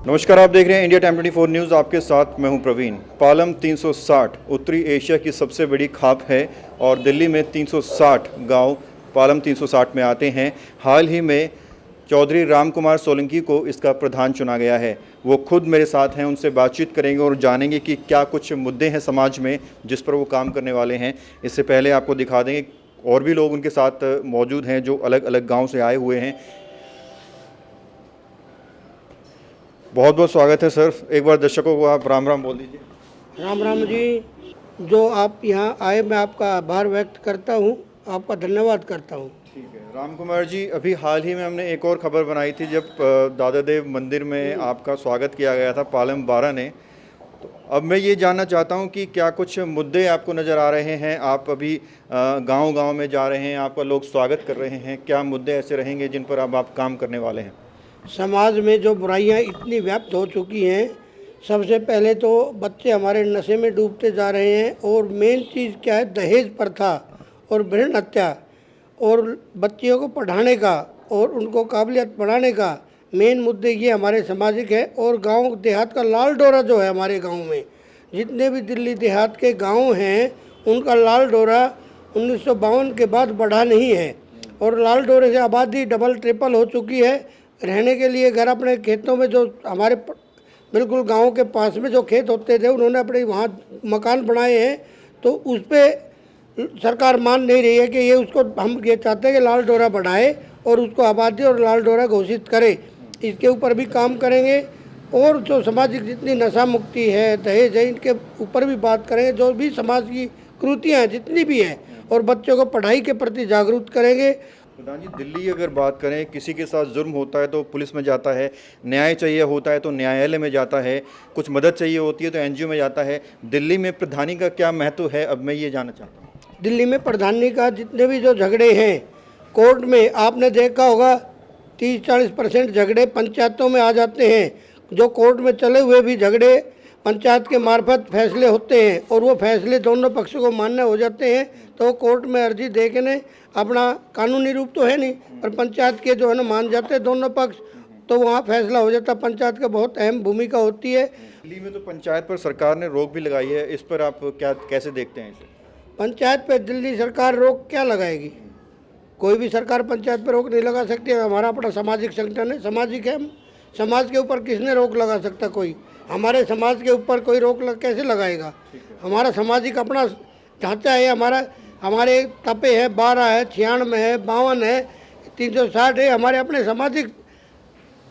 नमस्कार, आप देख रहे हैं इंडिया टाइम 24 न्यूज़। आपके साथ मैं हूं प्रवीण। पालम 360 उत्तरी एशिया की सबसे बड़ी खाप है और दिल्ली में 360 गांव पालम 360 में आते हैं। हाल ही में चौधरी राम कुमार सोलंकी को इसका प्रधान चुना गया है। वो खुद मेरे साथ हैं, उनसे बातचीत करेंगे और जानेंगे कि क्या कुछ मुद्दे हैं समाज में जिस पर वो काम करने वाले हैं। इससे पहले आपको दिखा देंगे और भी लोग उनके साथ मौजूद हैं जो अलग अलग गाँव से आए हुए हैं। बहुत बहुत स्वागत है सर। एक बार दर्शकों को आप राम राम बोल दीजिए। राम राम जी। जो आप यहाँ आए, मैं आपका आभार व्यक्त करता हूँ, आपका धन्यवाद करता हूँ। ठीक है राम कुमार जी, अभी हाल ही में हमने एक और खबर बनाई थी जब दादा देव मंदिर में आपका स्वागत किया गया था पालम 12 ने। तो अब मैं ये जानना चाहता हूँ कि क्या कुछ मुद्दे आपको नज़र आ रहे हैं। आप अभी गांव-गांव में जा रहे हैं, आपका लोग स्वागत कर रहे हैं, क्या मुद्दे ऐसे रहेंगे जिन पर अब आप काम करने वाले हैं? समाज में जो बुराइयाँ इतनी व्याप्त हो चुकी हैं, सबसे पहले तो बच्चे हमारे नशे में डूबते जा रहे हैं और मेन चीज़ क्या है, दहेज प्रथा और भ्रूण हत्या और बच्चियों को पढ़ाने का और उनको काबिलियत बढ़ाने का मेन मुद्दे ये हमारे सामाजिक है। और गांव देहात का लाल डोरा जो है, हमारे गांव में जितने भी दिल्ली देहात के गांव हैं उनका लाल डोरा 1952 के बाद बढ़ा नहीं है और लाल डोरे से आबादी डबल ट्रिपल हो चुकी है। रहने के लिए घर अपने खेतों में, जो हमारे बिल्कुल गांव के पास में जो खेत होते थे, उन्होंने अपने वहाँ मकान बनाए हैं। तो उस पर सरकार मान नहीं रही है कि ये उसको, हम ये चाहते हैं कि लाल डोरा बढ़ाए और उसको आबादी और लाल डोरा घोषित करे। इसके ऊपर भी काम करेंगे और जो सामाजिक जितनी नशा मुक्ति है, दहेज है, इनके ऊपर भी बात करेंगे। जो भी समाज की कुरीतियाँ हैं जितनी भी हैं, और बच्चों को पढ़ाई के प्रति जागरूक करेंगे। प्रधान जी, दिल्ली अगर बात करें, किसी के साथ जुर्म होता है तो पुलिस में जाता है, न्याय चाहिए होता है तो न्यायालय में जाता है, कुछ मदद चाहिए होती है तो एनजीओ में जाता है। दिल्ली में प्रधानी का क्या महत्व है, अब मैं ये जानना चाहता हूँ। दिल्ली में प्रधानी का जितने भी जो झगड़े हैं कोर्ट में, आपने देखा होगा 30-40% झगड़े पंचायतों में आ जाते हैं। जो कोर्ट में चले हुए भी झगड़े पंचायत के मार्फत फैसले होते हैं और वो फैसले दोनों पक्षों को मान्य हो जाते हैं। तो कोर्ट में अर्जी देखने अपना कानूनी रूप तो है नहीं, पर पंचायत के जो है ना मान जाते हैं दोनों पक्ष, तो वहाँ फैसला हो जाता है। पंचायत का बहुत अहम भूमिका होती है। दिल्ली में तो पंचायत पर सरकार ने रोक भी लगाई है, इस पर आप क्या कैसे देखते हैं इसे? पंचायत पे दिल्ली सरकार रोक क्या लगाएगी? कोई भी सरकार पंचायत पर रोक नहीं लगा सकती है। हमारा अपना सामाजिक संगठन है, सामाजिक है। समाज के ऊपर किसने रोक लगा सकता? कोई हमारे समाज के ऊपर कोई रोक कैसे लगाएगा? हमारा सामाजिक अपना ढांचा है। हमारे तपे है, 12 है, 96 है, 52 है, 360 है। हमारे अपने सामाजिक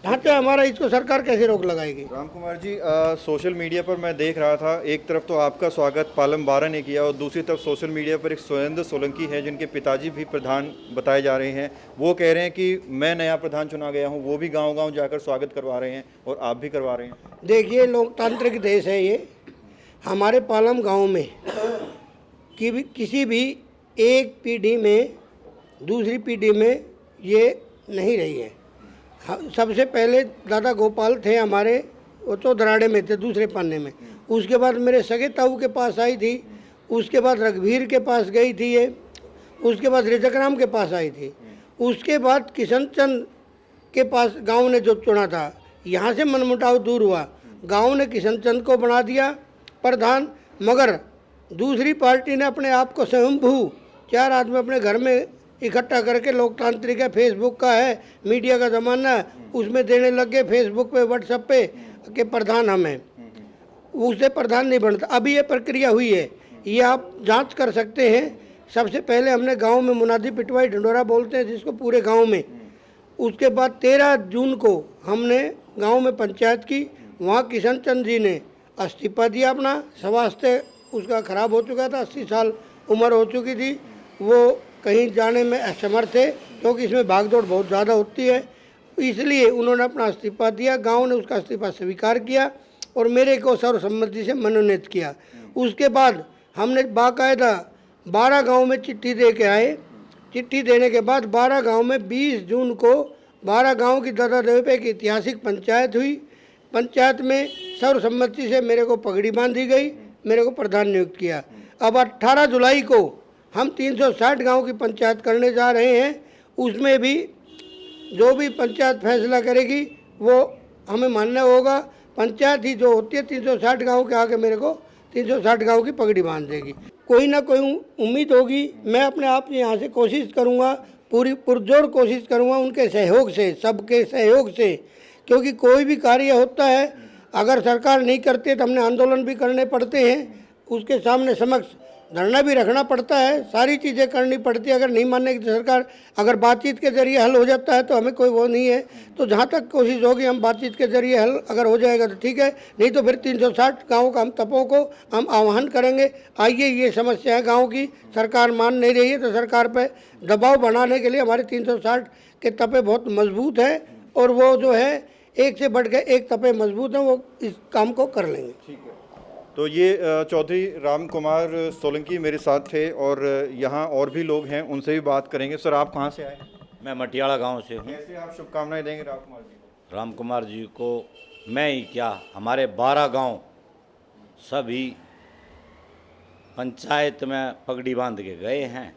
ढांचा हमारा, इसको सरकार कैसे रोक लगाएगी? राम कुमार जी, सोशल मीडिया पर मैं देख रहा था, एक तरफ तो आपका स्वागत पालम 12 ने किया और दूसरी तरफ सोशल मीडिया पर एक सुरेंद्र सोलंकी है जिनके पिताजी भी प्रधान बताए जा रहे हैं। वो कह रहे हैं कि मैं नया प्रधान चुना गया हूँ, वो भी गांव-गांव जाकर स्वागत करवा रहे हैं और आप भी करवा रहे हैं। देखिए, लोकतांत्रिक देश है ये। हमारे पालम गाँव में किसी भी एक पीढ़ी में दूसरी पीढ़ी में ये नहीं रही है। सबसे पहले दादा गोपाल थे हमारे, वो तो दराड़े में थे, दूसरे पन्ने में। उसके बाद मेरे सगे ताऊ के पास आई थी, उसके बाद रघुवीर के पास गई थी ये, उसके बाद रिजकराम के पास आई थी, उसके बाद किशन चंद के पास गांव ने जो चुना था। यहाँ से मनमुटाव दूर हुआ, गांव ने किशन चंद को बना दिया प्रधान, मगर दूसरी पार्टी ने अपने आप को स्वयंभू 4 आदमी अपने घर में इकट्ठा करके, लोकतांत्रिक है, फेसबुक का है, मीडिया का ज़माना है, उसमें देने लग गए फेसबुक पे, व्हाट्सएप पे कि प्रधान हम हैं। उससे प्रधान नहीं बनता। अभी ये प्रक्रिया हुई है, ये आप जांच कर सकते हैं। सबसे पहले हमने गांव में मुनादी पिटवाई, ढिंडोरा बोलते हैं जिसको, पूरे गांव में। उसके बाद 13 जून को हमने गांव में पंचायत की। वहाँ किशन चंद जी ने इस्तीफा दिया अपना। स्वास्थ्य उसका खराब हो चुका था, 80 साल उम्र हो चुकी थी, वो कहीं जाने में असमर्थ थे क्योंकि इसमें भागदौड़ बहुत ज़्यादा होती है। इसलिए उन्होंने अपना इस्तीफा दिया। गांव ने उसका इस्तीफा स्वीकार किया और मेरे को सर्वसम्मति से मनोनीत किया। उसके बाद हमने बाकायदा 12 गांव में चिट्ठी दे के आए। चिट्ठी देने के बाद 12 गांव में 20 जून को 12 गांव की दादा देव पे की ऐतिहासिक पंचायत हुई। पंचायत में सर्वसम्मति से मेरे को पगड़ी बांधी गई, मेरे को प्रधान नियुक्त किया। अब 18 जुलाई को हम 360 गांव की पंचायत करने जा रहे हैं। उसमें भी जो भी पंचायत फैसला करेगी वो हमें मानना होगा पंचायत ही जो होती है 360 गांव के आगे मेरे को 360 गांव की पगड़ी बांध देगी। कोई ना कोई उम्मीद होगी। मैं अपने आप यहाँ से कोशिश करूँगा, पूरी पुरजोर कोशिश करूँगा उनके सहयोग से, सबके सहयोग से, क्योंकि कोई भी कार्य होता है अगर सरकार नहीं करती तो हमने आंदोलन भी करने पड़ते हैं, उसके सामने समक्ष धरना भी रखना पड़ता है, सारी चीज़ें करनी पड़ती है। अगर नहीं मानने की सरकार, अगर बातचीत के जरिए हल हो जाता है तो हमें कोई वो नहीं है। तो जहाँ तक कोशिश होगी हम बातचीत के जरिए हल अगर हो जाएगा तो ठीक है, नहीं तो फिर 360 गाँव का हम तपों को हम आह्वान करेंगे। आइए, ये समस्या है गाँव की, सरकार मान नहीं रही है तो सरकार पर दबाव बनाने के लिए हमारे 360 के तपे बहुत मजबूत है और वो जो है एक से बढ़ के एक तपे मजबूत हैं, वो इस काम को कर लेंगे। ठीक है। तो ये चौधरी राम कुमार सोलंकी मेरे साथ थे और यहाँ और भी लोग हैं, उनसे भी बात करेंगे। सर, आप कहाँ से आए? मैं मटियाला गांव से हूँ। कैसे आप शुभकामनाएं देंगे राम कुमार जी को? राम कुमार जी को मैं ही क्या, हमारे 12 गांव सभी पंचायत में पगड़ी बांध के गए हैं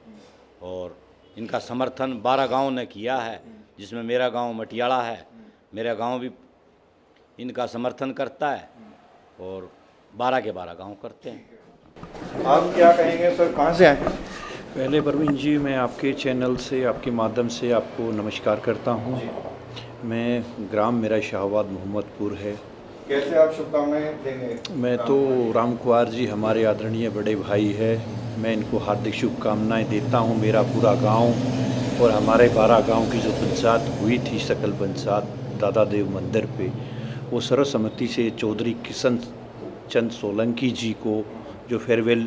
और इनका समर्थन 12 गांव ने किया है, जिसमें मेरा गांव मटियाला है। मेरा गांव भी इनका समर्थन करता है और 12 के 12 गांव करते हैं। आप क्या कहेंगे सर, कहाँ से आए? पहले प्रवीण जी, मैं आपके चैनल से, आपके माध्यम से आपको नमस्कार करता हूँ। मैं ग्राम मेरा शाहबाद मोहम्मदपुर है। कैसे आप शुभकामनाएं देंगे? मैं तो राम कुमार जी हमारे आदरणीय बड़े भाई है, मैं इनको हार्दिक शुभकामनाएं देता हूँ। मेरा पूरा गांव और हमारे 12 गांव की जो पंचायत हुई थी, सकल पंचायत दादा देव मंदिर पे, वो सर्वसम्मति से चौधरी किशन चंद सोलंकी जी को जो फेयरवेल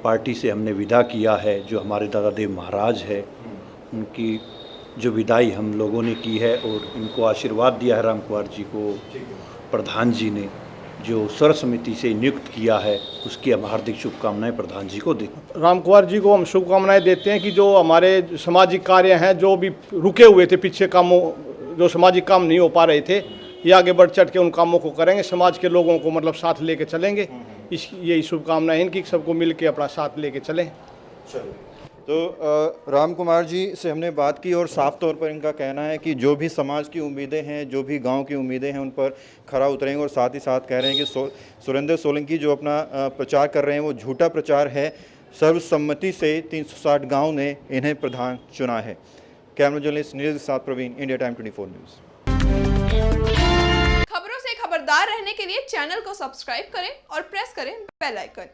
पार्टी से हमने विदा किया है, जो हमारे दादा देव महाराज है, उनकी जो विदाई हम लोगों ने की है और इनको आशीर्वाद दिया है राम कुमार जी को प्रधान जी ने, जो सर्वसम्मति से नियुक्त किया है, उसकी हम हार्दिक शुभकामनाएं प्रधान जी को देते हैं। राम कुमार जी को हम शुभकामनाएं देते हैं कि जो हमारे सामाजिक कार्य हैं, जो भी रुके हुए थे पीछे कामों, जो सामाजिक काम नहीं हो पा रहे थे, ये आगे बढ़ चढ़ के उन कामों को करेंगे, समाज के लोगों को मतलब साथ लेके चलेंगे। इस यही शुभकामनाएं इनकी, सबको मिल के अपना साथ लेके चलें। चलो, तो राम कुमार जी से हमने बात की और साफ तौर पर इनका कहना है कि जो भी समाज की उम्मीदें हैं, जो भी गांव की उम्मीदें हैं, उन पर खरा उतरेंगे। और साथ ही साथ कह रहे हैं कि सुरेंद्र सोलंकी जो अपना प्रचार कर रहे हैं वो झूठा प्रचार है। सर्वसम्मति से 360 गाँव ने इन्हें प्रधान चुना है। कैमरा जर्नलिस्ट नीरज के साथ प्रवीण, इंडिया टाइम 24 न्यूज़। खबरों से खबरदार रहने के लिए चैनल को सब्सक्राइब करें और प्रेस करें बेल आइकन।